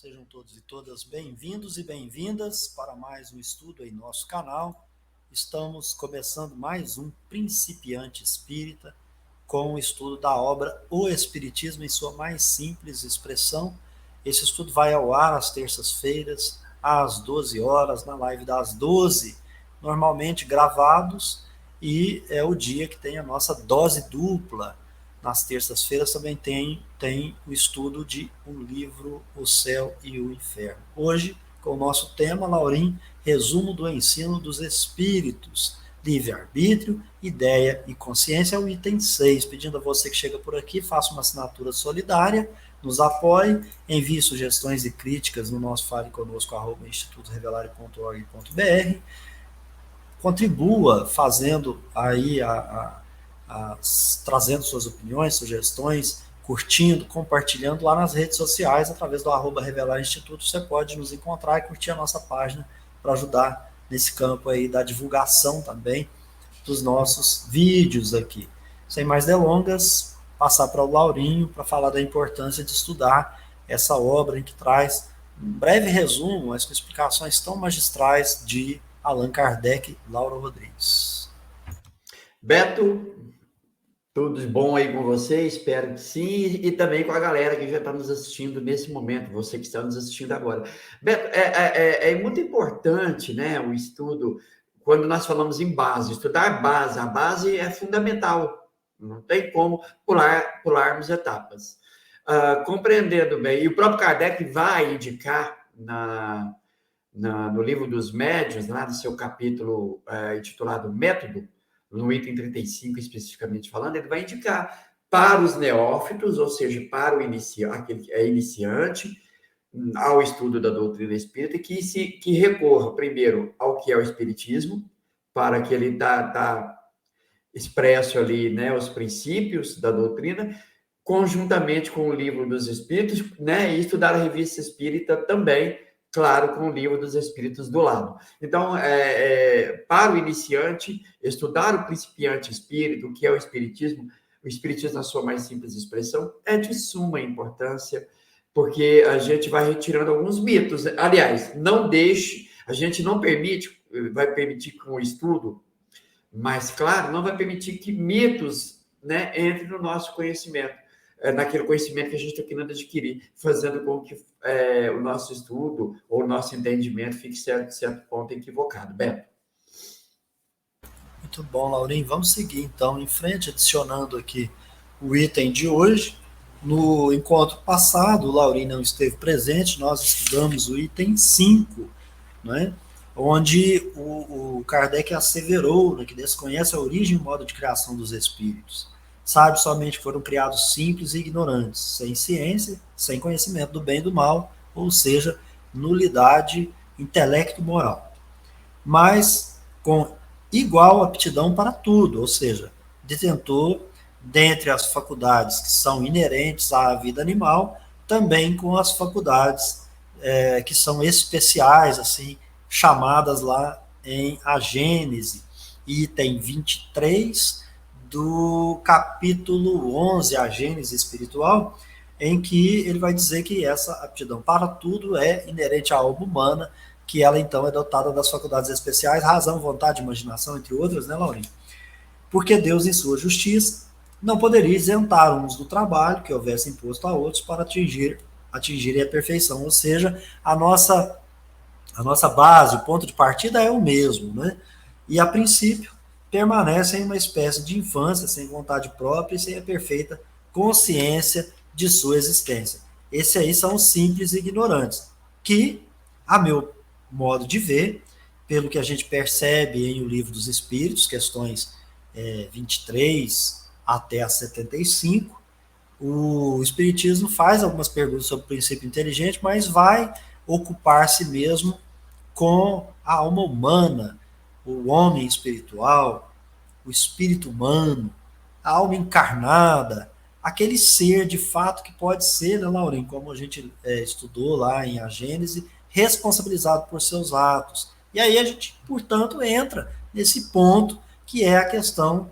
Sejam todos e todas bem-vindos e bem-vindas para mais um estudo em nosso canal. Estamos começando mais um Principiante Espírita com o estudo da obra O Espiritismo em sua mais simples expressão. Esse estudo vai ao ar às terças-feiras, às 12 horas, na live das 12, normalmente gravados, e é o dia que tem a nossa dose dupla. Nas terças-feiras também tem o estudo de um livro, O Céu e o Inferno. Hoje, com o nosso tema, Laurim, resumo do ensino dos espíritos, livre-arbítrio, ideia e consciência, é o item 6. Pedindo a você que chega por aqui, faça uma assinatura solidária, nos apoie, envie sugestões e críticas no nosso faleconosco@institutorevelare.org.br, contribua fazendo aí trazendo suas opiniões, sugestões, curtindo, compartilhando lá nas redes sociais, através do @Revelar Instituto. Você pode nos encontrar e curtir a nossa página para ajudar nesse campo aí da divulgação também dos nossos vídeos aqui. Sem mais delongas, passar para o Laurinho para falar da importância de estudar essa obra em que traz um breve resumo, mas com explicações tão magistrais de Allan Kardec e Laura Rodrigues. Beto, tudo bom aí com você? Espero que sim, e também com a galera que já está nos assistindo nesse momento, você que está nos assistindo agora. Beto, é muito importante, né, o estudo, quando nós falamos em base, estudar base, a base é fundamental, não tem como pularmos etapas. Compreendendo bem, e o próprio Kardec vai indicar no livro dos Médiuns, lá no seu capítulo intitulado Método, no item 35 especificamente falando, ele vai indicar para os neófitos, ou seja, para o aquele que é iniciante, ao estudo da doutrina espírita, que recorra primeiro ao que é o espiritismo, para que ele tá expresso ali, né, os princípios da doutrina, conjuntamente com o livro dos espíritos, né, e estudar a revista espírita também, claro, com o livro dos espíritos do lado. Então, para o iniciante, estudar o principiante espírito, o que é o espiritismo na sua mais simples expressão, é de suma importância, porque a gente vai retirando alguns mitos. Aliás, a gente não permite, vai permitir com o estudo, mas, claro, não vai permitir que mitos, né, entrem no nosso conhecimento, naquele conhecimento que a gente está querendo adquirir, fazendo com que o nosso estudo ou o nosso entendimento fique certo ponto equivocado. Beto. Muito bom, Laurinho. Vamos seguir, então, em frente, adicionando aqui o item de hoje. No encontro passado, o Laurinho não esteve presente, nós estudamos o item 5, né, onde o Kardec asseverou, né, que desconhece a origem e o modo de criação dos espíritos. Sabe somente que foram criados simples e ignorantes, sem ciência, sem conhecimento do bem e do mal, ou seja, nulidade intelecto-moral. Mas com igual aptidão para tudo, ou seja, detentor, dentre as faculdades que são inerentes à vida animal, também com as faculdades que são especiais, assim, chamadas lá em A Gênese, item 23 do capítulo 11, A Gênese Espiritual, em que ele vai dizer que essa aptidão para tudo é inerente à alma humana, que ela então é dotada das faculdades especiais, razão, vontade, imaginação, entre outras, né, Laurinho? Porque Deus, em sua justiça, não poderia isentar uns do trabalho que houvesse imposto a outros para atingirem a perfeição, ou seja, a nossa base, o ponto de partida é o mesmo, né? E a princípio permanecem em uma espécie de infância, sem vontade própria e sem a perfeita consciência de sua existência. Esses aí são os simples e ignorantes, que, a meu modo de ver, pelo que a gente percebe em O Livro dos Espíritos, questões 23 até a 75, o Espiritismo faz algumas perguntas sobre o princípio inteligente, mas vai ocupar-se mesmo com a alma humana, o homem espiritual, o espírito humano, a alma encarnada, aquele ser de fato que pode ser, né, Laurinho, como a gente estudou lá em A Gênese, responsabilizado por seus atos. E aí a gente, portanto, entra nesse ponto que é a questão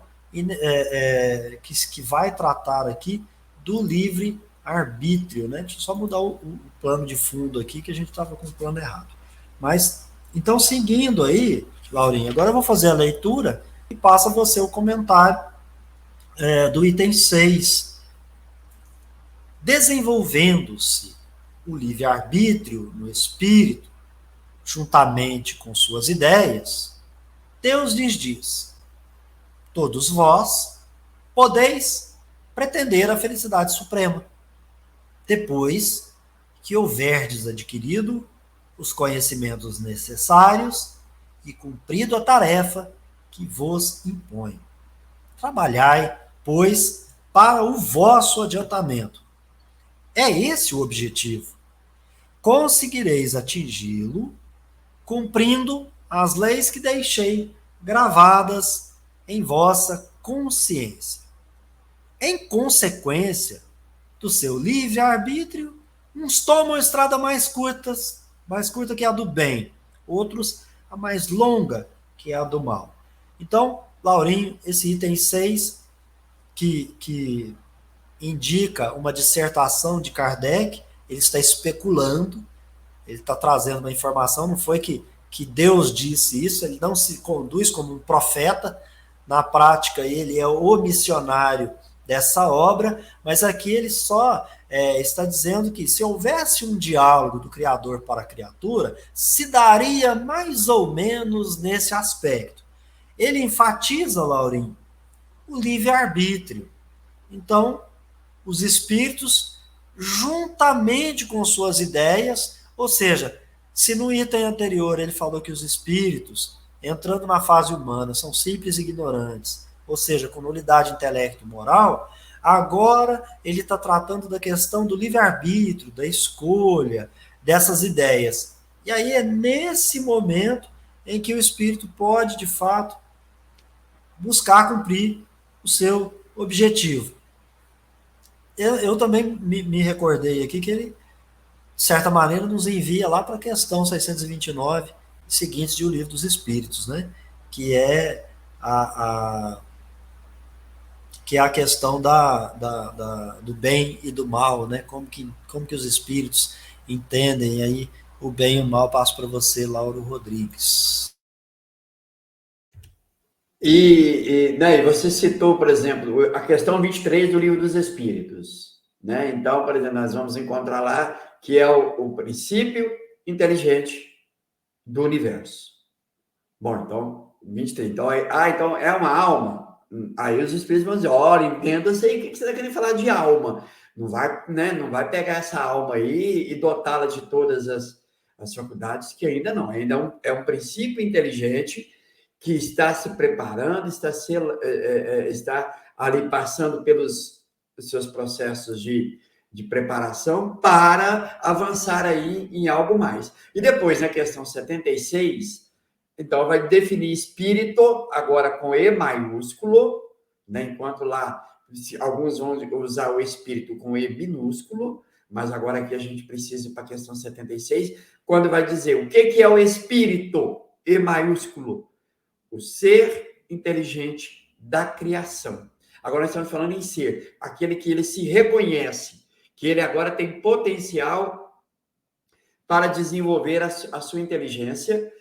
que vai tratar aqui do livre livre-arbítrio, né? Deixa eu só mudar o plano de fundo aqui, que a gente estava com o plano errado. Mas, então, seguindo aí, Laurinha, agora eu vou fazer a leitura e passa você o comentário do item 6. Desenvolvendo-se o livre-arbítrio no espírito, juntamente com suas ideias, Deus lhes diz: todos vós podeis pretender a felicidade suprema, depois que houverdes adquirido os conhecimentos necessários e cumprido a tarefa que vos impõe. Trabalhai, pois, para o vosso adiantamento. É esse o objetivo. Conseguireis atingi-lo cumprindo as leis que deixei gravadas em vossa consciência. Em consequência do seu livre-arbítrio, uns tomam a estrada mais curta que a do bem, outros a mais longa, que é a do mal. Então, Laurinho, esse item 6, que indica uma dissertação de Kardec, ele está especulando, ele está trazendo uma informação, não foi que Deus disse isso, ele não se conduz como um profeta, na prática ele é o missionário dessa obra, mas aqui ele só está dizendo que se houvesse um diálogo do Criador para a criatura, se daria mais ou menos nesse aspecto. Ele enfatiza, Laurinho, o livre-arbítrio. Então, os espíritos, juntamente com suas ideias, ou seja, se no item anterior ele falou que os espíritos, entrando na fase humana, são simples e ignorantes, ou seja, com nulidade intelecto-moral, agora ele está tratando da questão do livre-arbítrio, da escolha, dessas ideias. E aí é nesse momento em que o espírito pode, de fato, buscar cumprir o seu objetivo. Eu também me recordei aqui que ele, de certa maneira, nos envia lá para a questão 629 seguintes de O Livro dos Espíritos, né? Que é a questão do bem e do mal, né? Como que os espíritos entendem aí o bem e o mal. Passo para você, Lauro Rodrigues. Né, você citou, por exemplo, a questão 23 do Livro dos Espíritos. Né? Então, por exemplo, nós vamos encontrar lá que é o princípio inteligente do universo. Bom, então, 23. Então é uma alma. Aí os espíritos vão dizer, olha, entenda-se aí, o que você está querendo falar de alma? Não vai, né, não vai pegar essa alma aí e dotá-la de todas as faculdades, que ainda não. Ainda é um princípio inteligente que está se preparando, está ali passando pelos seus processos de preparação para avançar aí em algo mais. E depois, na questão 76, então vai definir espírito, agora com E maiúsculo, né? Enquanto lá alguns vão usar o espírito com E minúsculo, mas agora aqui a gente precisa ir para a questão 76, quando vai dizer o que é o espírito, E maiúsculo, o ser inteligente da criação. Agora nós estamos falando em ser, aquele que ele se reconhece, que ele agora tem potencial para desenvolver a sua inteligência,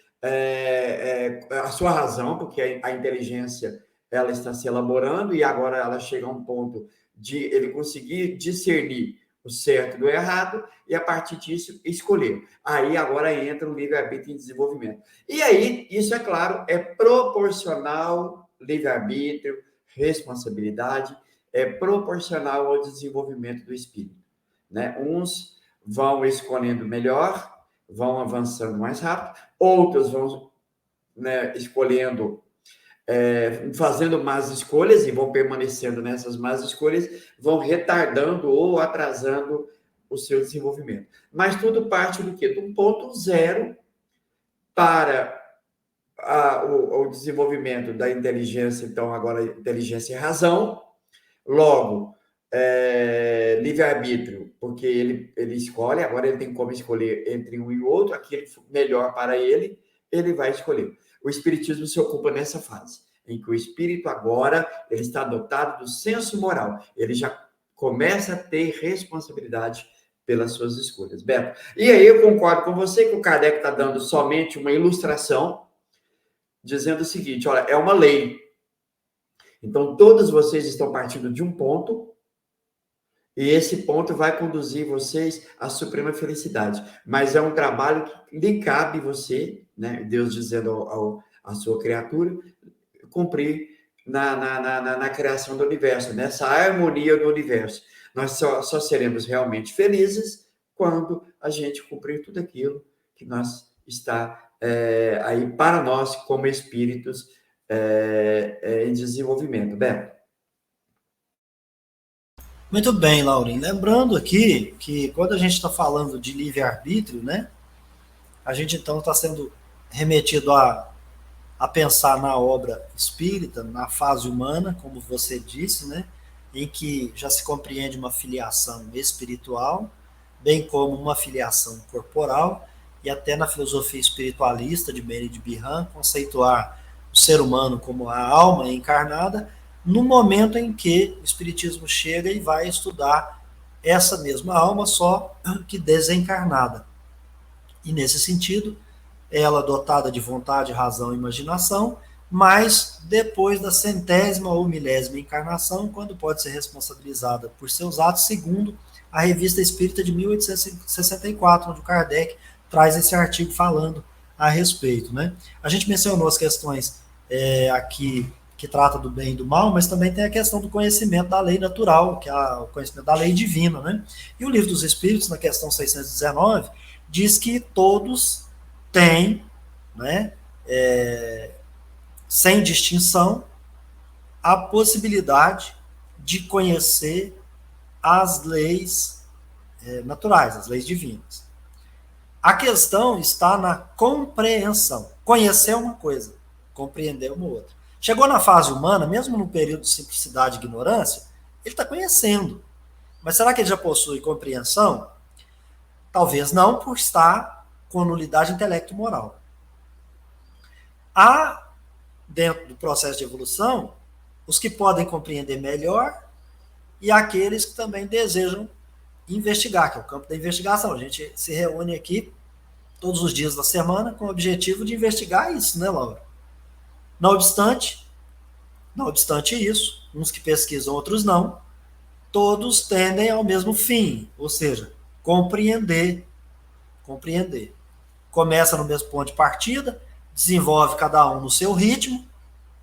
a sua razão, porque a inteligência ela está se elaborando e agora ela chega a um ponto de ele conseguir discernir o certo do errado e, a partir disso, escolher. Aí, agora entra o livre-arbítrio em desenvolvimento. E aí, isso, é claro, é proporcional, livre-arbítrio, responsabilidade, é proporcional ao desenvolvimento do espírito. Né? Uns vão escolhendo melhor, vão avançando mais rápido, outros vão, né, escolhendo, fazendo más escolhas e vão permanecendo nessas más escolhas, vão retardando ou atrasando o seu desenvolvimento. Mas tudo parte do quê? Do ponto zero para o desenvolvimento da inteligência, então agora inteligência e razão, logo, livre-arbítrio, porque ele escolhe, agora ele tem como escolher entre um e o outro, aquele melhor para ele vai escolher. O espiritismo se ocupa nessa fase, em que o espírito agora ele está dotado do senso moral, ele já Começa a ter responsabilidade pelas suas escolhas. Beto, e aí eu concordo com você que o Kardec está dando somente uma ilustração, dizendo o seguinte, olha, é uma lei. Então, todos vocês estão partindo de um ponto, e esse ponto vai conduzir vocês à suprema felicidade. Mas é um trabalho que lhe cabe você, né? Deus dizendo à sua criatura, cumprir na criação do universo, nessa harmonia do universo. Nós só seremos realmente felizes quando a gente cumprir tudo aquilo que nós está aí para nós como espíritos em desenvolvimento. Beto. Muito bem, Laurinho. Lembrando aqui que quando a gente está falando de livre-arbítrio, né, a gente então está sendo remetido a pensar na obra espírita, na fase humana, como você disse, né, em que já se compreende uma filiação espiritual, bem como uma filiação corporal, e até na filosofia espiritualista de Meir de Bihan, conceituar o ser humano como a alma encarnada, no momento em que o espiritismo chega e vai estudar essa mesma alma, só que desencarnada. E nesse sentido, ela dotada de vontade, razão e imaginação, mas depois da centésima ou milésima encarnação, quando pode ser responsabilizada por seus atos, segundo a Revista Espírita de 1864, onde o Kardec traz esse artigo falando a respeito. Né? A gente mencionou as questões aqui que trata do bem e do mal, mas também tem a questão do conhecimento da lei natural, que é o conhecimento da lei divina. Né? E o Livro dos Espíritos, na questão 619, diz que todos têm, né, sem distinção, a possibilidade de conhecer as leis naturais, as leis divinas. A questão está na compreensão. Conhecer é uma coisa, compreender é uma outra. Chegou na fase humana, mesmo no período de simplicidade e ignorância, ele está conhecendo. Mas será que ele já possui compreensão? Talvez não, por estar com nulidade intelecto-moral. Há, dentro do processo de evolução, os que podem compreender melhor e aqueles que também desejam investigar, que é o campo da investigação. A gente se reúne aqui todos os dias da semana com o objetivo de investigar isso, né, Laura? Não obstante isso, uns que pesquisam, outros não, todos tendem ao mesmo fim, ou seja, compreender. Começa no mesmo ponto de partida, desenvolve cada um no seu ritmo,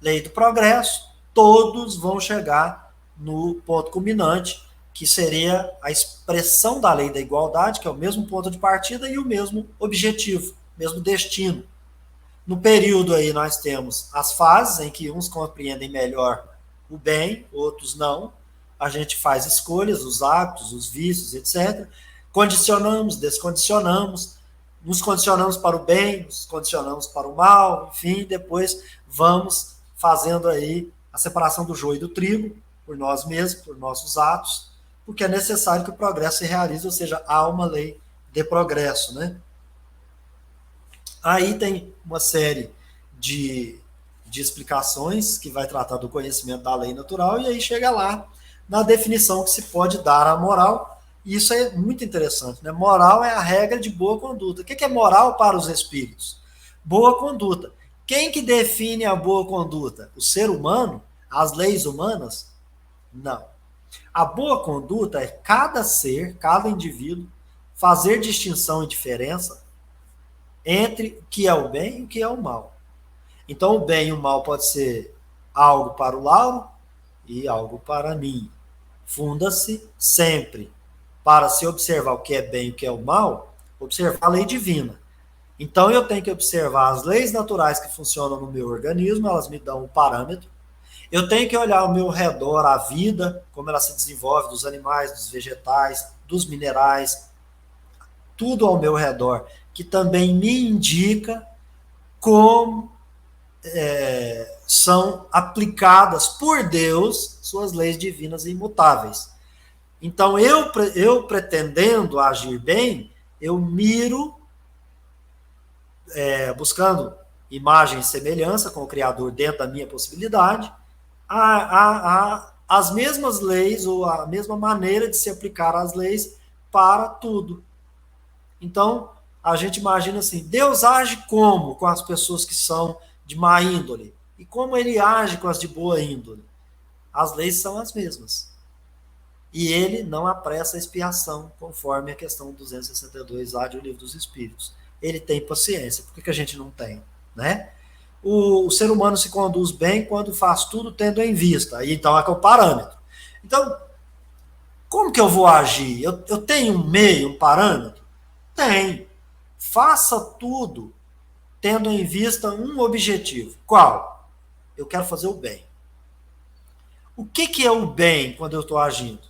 lei do progresso, todos vão chegar no ponto culminante, que seria a expressão da lei da igualdade, que é o mesmo ponto de partida e o mesmo objetivo, mesmo destino. No período aí nós temos as fases em que uns compreendem melhor o bem, outros não. A gente faz escolhas, os hábitos, os vícios, etc. Condicionamos, descondicionamos, nos condicionamos para o bem, nos condicionamos para o mal, enfim, depois vamos fazendo aí a separação do joio e do trigo, por nós mesmos, por nossos atos, porque é necessário que o progresso se realize, ou seja, há uma lei de progresso, né? Aí tem uma série de explicações que vai tratar do conhecimento da lei natural, e aí chega lá na definição que se pode dar à moral. E isso é muito interessante, né? Moral é a regra de boa conduta. O que é moral para os espíritos? Boa conduta. Quem que define a boa conduta? O ser humano? As leis humanas? Não. A boa conduta é cada ser, cada indivíduo, fazer distinção e diferença entre o que é o bem e o que é o mal. Então, o bem e o mal pode ser algo para o Lauro e algo para mim. Funda-se sempre para se observar o que é bem e o que é o mal, observar a lei divina. Então, eu tenho que observar as leis naturais que funcionam no meu organismo, elas me dão um parâmetro. Eu tenho que olhar ao meu redor a vida, como ela se desenvolve, dos animais, dos vegetais, dos minerais, tudo ao meu redor, que também me indica como são aplicadas por Deus suas leis divinas e imutáveis. Então, eu pretendendo agir bem, eu miro, buscando imagem e semelhança com o Criador dentro da minha possibilidade, a as mesmas leis ou a mesma maneira de se aplicar as leis para tudo. Então, a gente imagina assim, Deus age como com as pessoas que são de má índole? E como ele age com as de boa índole? As leis são as mesmas. E ele não apressa a expiação, conforme a questão 262 lá do Livro dos Espíritos. Ele tem paciência. Por que a gente não tem? Né? O ser humano se conduz bem quando faz tudo tendo em vista. E então é que é o parâmetro. Então, como que eu vou agir? Eu tenho um meio, um parâmetro? Tem. Faça tudo tendo em vista um objetivo. Qual? Eu quero fazer o bem. O que é o bem quando eu estou agindo?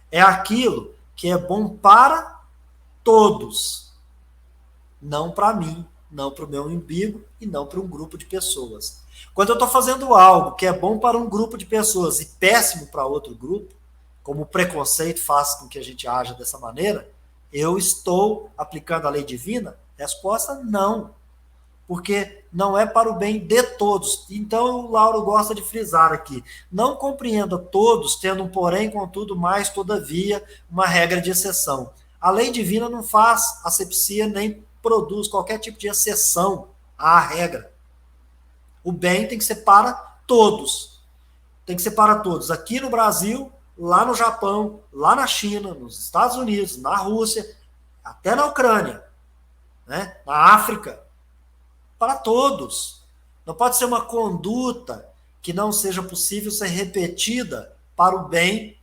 É aquilo que é bom para todos. Não para mim, não para o meu umbigo e não para um grupo de pessoas. Quando eu estou fazendo algo que é bom para um grupo de pessoas e péssimo para outro grupo, como o preconceito faz com que a gente haja dessa maneira, eu estou aplicando a lei divina? Resposta: não. Porque não é para o bem de todos. Então o Lauro gosta de frisar aqui: não compreenda todos, tendo um porém, contudo, mais, todavia, uma regra de exceção. A lei divina não faz asepsia nem produz qualquer tipo de exceção à regra. O bem tem que ser para todos. Tem que ser para todos. Aqui no Brasil, lá no Japão, lá na China, nos Estados Unidos, na Rússia, até na Ucrânia, né? Na África, para todos. Não pode ser uma conduta que não seja possível ser repetida para o bem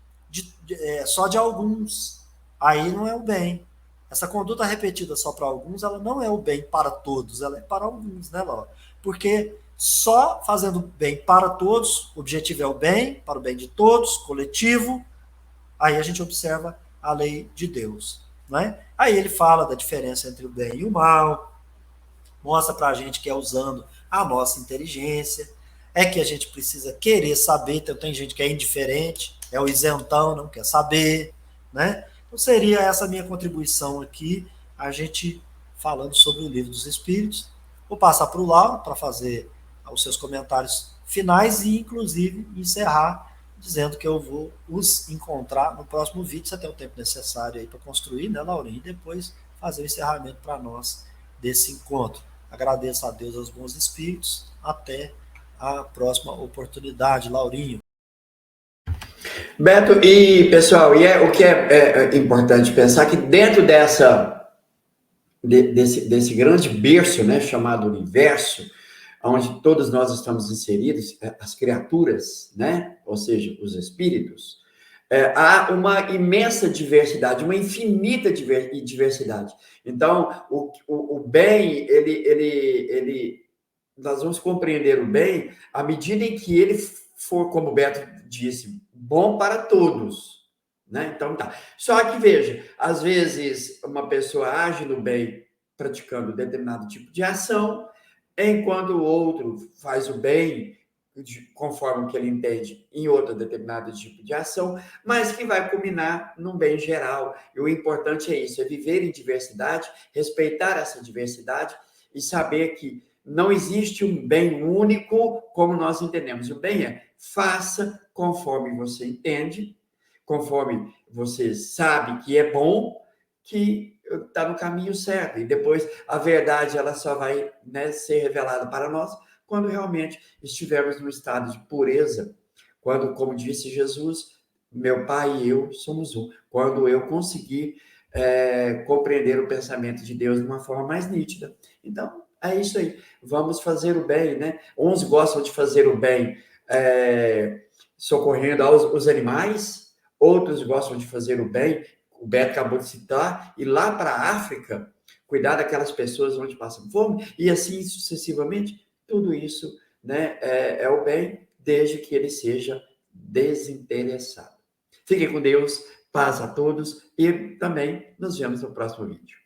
só de alguns. Aí não é o bem. Essa conduta repetida só para alguns, ela não é o bem para todos, ela é para alguns, né, Laura? Porque só fazendo bem para todos, o objetivo é o bem, para o bem de todos, coletivo, aí a gente observa a lei de Deus. Né? Aí ele fala da diferença entre o bem e o mal, mostra para a gente que é usando a nossa inteligência, é que a gente precisa querer saber, então tem gente que é indiferente, é o isentão, não quer saber, né? Então seria essa minha contribuição aqui, a gente falando sobre o Livro dos Espíritos. Vou passar para o Lauro para fazer os seus comentários finais e, inclusive, encerrar dizendo que eu vou os encontrar no próximo vídeo, se até o tempo necessário aí para construir, né, Laurinho? E depois fazer o encerramento para nós desse encontro. Agradeço a Deus, aos bons espíritos. Até a próxima oportunidade, Laurinho. Beto, e pessoal, o que é importante pensar que dentro desse grande berço, né, chamado universo, onde todos nós estamos inseridos, as criaturas, né, ou seja, os espíritos, há uma imensa diversidade, uma infinita diversidade. Então, o bem, nós vamos compreender o bem à medida em que ele for, como o Beto disse, bom para todos. Né? Então, tá. Só que, veja, às vezes uma pessoa age no bem praticando determinado tipo de ação, enquanto o outro faz o bem conforme o que ele entende em outro determinado tipo de ação, mas que vai culminar num bem geral. E o importante é isso, é viver em diversidade, respeitar essa diversidade e saber que não existe um bem único como nós entendemos. O bem é faça conforme você entende, conforme você sabe que é bom, que está no caminho certo. E depois a verdade ela só vai, né, ser revelada para nós quando realmente estivermos no estado de pureza. Quando, como disse Jesus, meu Pai e eu somos um. Quando eu conseguir compreender o pensamento de Deus de uma forma mais nítida. Então, é isso aí. Vamos fazer o bem, né? Uns gostam de fazer o bem socorrendo os animais, outros gostam de fazer o bem, o Beto acabou de citar, ir lá para a África, cuidar daquelas pessoas onde passam fome, e assim sucessivamente. Tudo isso, né, é o bem, desde que ele seja desinteressado. Fiquem com Deus, paz a todos, e também nos vemos no próximo vídeo.